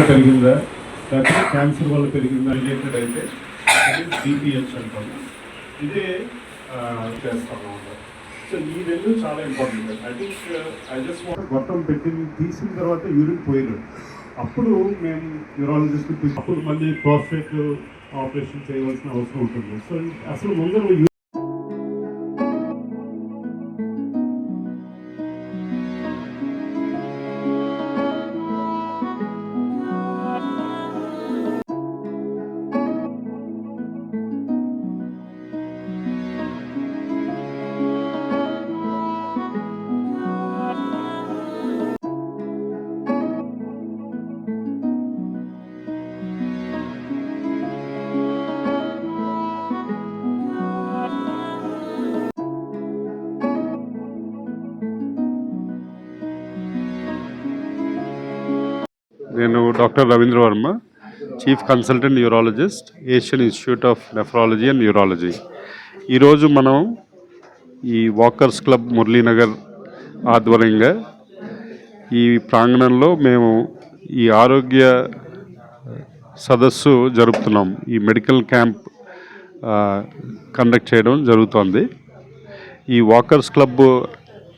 పెరిగిందా లేకపోతే క్యాన్సర్ వల్ల పెరిగిందా రిలేటెడ్ అయితే డిపిహెచ్ అంటాము. ఇదే చేస్తాము. సో ఈ రెండు చాలా important. I think I just want గొట్టం తీసిన తర్వాత యూరిన్ పోయినాడు, అప్పుడు మేము యూరాలజిస్ట్కి అప్పుడు మళ్ళీ ప్రాస్టేట్ ఆపరేషన్ చేయవలసిన అవసరం ఉంటుంది. సో అసలు ముందర నేను doctor Ravindra Varma, chief consultant urologist, Asian institute of nephrology and urology. ఈరోజు మనం ఈ వాకర్స్ క్లబ్ మురళీనగర్ ఆధ్వర్యంగా ఈ ప్రాంగణంలో మేము ఈ ఆరోగ్య సదస్సు జరుపుతున్నాం. ఈ మెడికల్ క్యాంప్ కండక్ట్ చేయడం జరుగుతోంది. ఈ వాకర్స్ క్లబ్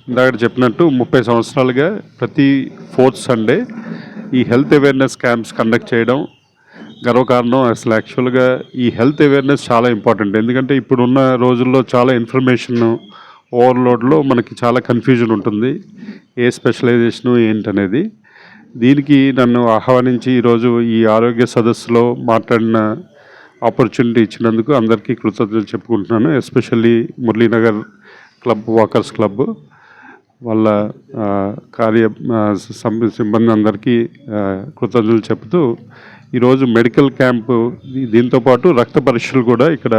ఇందాక చెప్పినట్టు 30 సంవత్సరాలుగా ప్రతి 4th సండే ఈ హెల్త్ అవేర్నెస్ క్యాంప్స్ కండక్ట్ చేయడం గర్వకారణం. అసలు యాక్చువల్గా ఈ హెల్త్ అవేర్నెస్ చాలా ఇంపార్టెంట్. ఎందుకంటే ఇప్పుడున్న రోజుల్లో చాలా ఇన్ఫర్మేషన్ ఓవర్లోడ్లో మనకి చాలా కన్ఫ్యూజన్ ఉంటుంది, ఏ స్పెషలైజేషను ఏంటనేది. దీనికి నన్ను ఆహ్వానించి ఈరోజు ఈ ఆరోగ్య సదస్సులో మాట్లాడిన ఆపర్చునిటీ ఇచ్చినందుకు అందరికీ కృతజ్ఞతలు చెప్పుకుంటున్నాను. Especially Muralinagar club, walkers club వాళ్ళ సిబ్బంది అందరికీ కృతజ్ఞతలు చెప్తూ ఈరోజు మెడికల్ క్యాంపు, దీంతోపాటు రక్త పరీక్షలు కూడా ఇక్కడ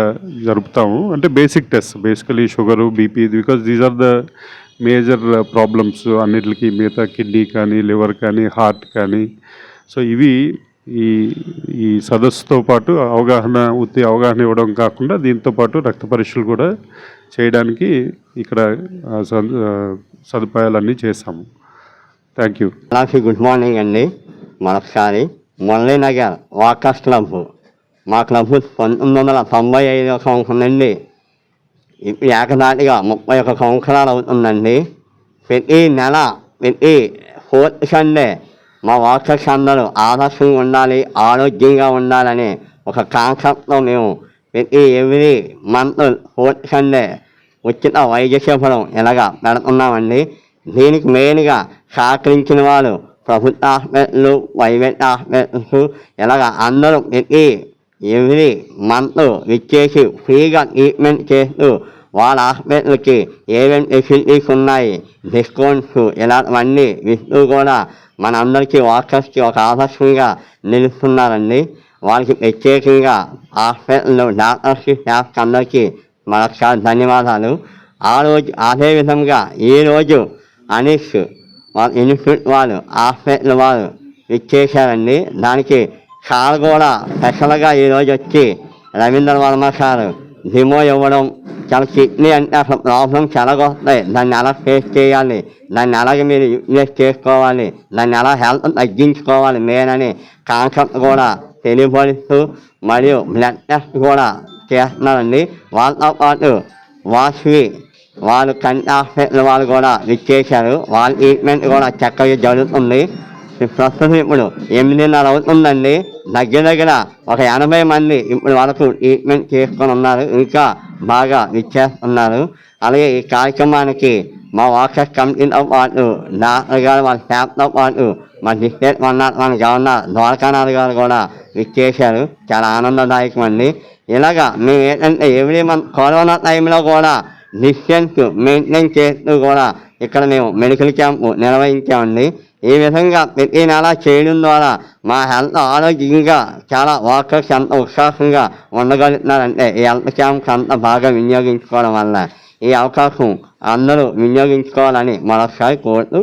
జరుపుతాము. అంటే basic test, basically sugar, BP, because these are the major problems అన్నిటికీ. మిగతా కిడ్నీ కానీ, లివర్ కానీ, హార్ట్ కానీ. సో ఇవి ఈ సదస్సుతో పాటు అవగాహన ఇవ్వడం కాకుండా దీంతోపాటు రక్త పరీక్షలు కూడా చేయడానికి ఇక్కడ సదుపాయాలన్నీ చేశాము. Thank you. గుడ్ మార్నింగ్ అండి. మరొకసారి మురళీనగర్ వాకర్స్ క్లబ్, మా క్లబ్ 1995 సంవత్సరం నుండి ఇప్పుడు ఏకదాటిగా 31 సంవత్సరాలు అవుతుందండి. ప్రతి నెల ప్రతి 4th సండే మా వాకర్స్ అందరూ ఆదర్శంగా ఉండాలి, ఆరోగ్యంగా ఉండాలని ఒక కాన్సెప్ట్తో మేము ప్రతి ఎవ్రీ మంత్ 4th సండే ఉచిత వైద్య శిబిరం ఇలాగా పెడుతున్నామండి. దీనికి మెయిన్గా సహకరించిన వాళ్ళు ప్రభుత్వ హాస్పిటళ్ళు, ప్రైవేట్ హాస్పిటల్స్ ఇలాగ అందరూ ప్రతి ఎవ్రీ మంత్ ఇచ్చేసి ఫ్రీగా ట్రీట్మెంట్ చేస్తూ వాళ్ళ హాస్పిటల్కి ఏమేమి ఫెసిలిటీస్ ఉన్నాయి, డిస్కౌంట్స్ ఇలాంటివన్నీ ఇస్తూ కూడా మన అందరికీ వాకర్స్కి ఒక ఆదర్శంగా నిలుస్తున్నారండి. వాళ్ళకి ప్రత్యేకంగా హాస్పిటల్లో డాక్టర్స్కి, స్టాఫ్కి అందరికీ మరొకసారి ధన్యవాదాలు. అదేవిధంగా ఈరోజు అనీష్ వాళ్ళ ఇన్స్టిట్యూట్ వాళ్ళు, హాస్పిటల్ వాళ్ళు ఇచ్చేసారండి. దానికి సార్ కూడా స్పెషల్గా ఈరోజు వచ్చి రవీంద్ర వర్మ సార్ జిమో ఇవ్వడం, చాలా కిడ్నీ అంటే అసలు ప్రాబ్లమ్స్ ఎలాగొస్తాయి, దాన్ని ఎలా ఫేస్ చేయాలి, దాన్ని ఎలాగ మీరు యూటిలైజ్ చేసుకోవాలి, దాన్ని ఎలా హెల్త్ తగ్గించుకోవాలి మెయిన్ అని కాన్సెప్ట్ కూడా తెలియపరుస్తూ మరియు బ్లడ్ టెస్ట్ కూడా చేస్తున్నారండి. వాళ్ళతో పాటు వాష్వి వాళ్ళు కంటి హాస్పిటల్ వాళ్ళు కూడా ఇచ్చేశారు. వాళ్ళ ట్రీట్మెంట్ కూడా చక్కగా జరుగుతుంది. ప్రస్తుతం ఇప్పుడు 8:30 అవుతుందండి. దగ్గర ఒక 80 మంది ఇప్పుడు వరకు ట్రీట్మెంట్ చేసుకొని ఉన్నారు. ఇంకా బాగా ఇచ్చేస్తున్నారు. అలాగే ఈ కార్యక్రమానికి మా వాకర్స్ కమిటీతో పాటు డాక్టర్ గారు, వాళ్ళ స్టాఫ్తో పాటు మా డిస్ట్రిక్ట్ 101 గవర్నర్ ద్వారకానాథ్ గారు కూడా ఇచ్చేశారు. చాలా ఆనందదాయకం అండి. ఇలాగా మేము ఏంటంటే ఎవ్రీ మంత్ కరోనా టైంలో కూడా డిస్టెన్స్ మెయింటైన్ చేస్తూ కూడా ఇక్కడ మేము మెడికల్ క్యాంపు నిర్వహించామండి. ఈ విధంగా ప్రతి నెల చేయడం ద్వారా మా హెల్త్ ఆరోగ్యంగా చాలా వాకర్స్ ఎంత ఉత్సాహంగా ఉండగలుగుతున్నారంటే ఈ హెల్త్ క్యాంప్స్ అంత బాగా వినియోగించుకోవడం వల్ల ఈ అవకాశం అందరూ వినియోగించుకోవాలని మరొకసారి కోరుతూ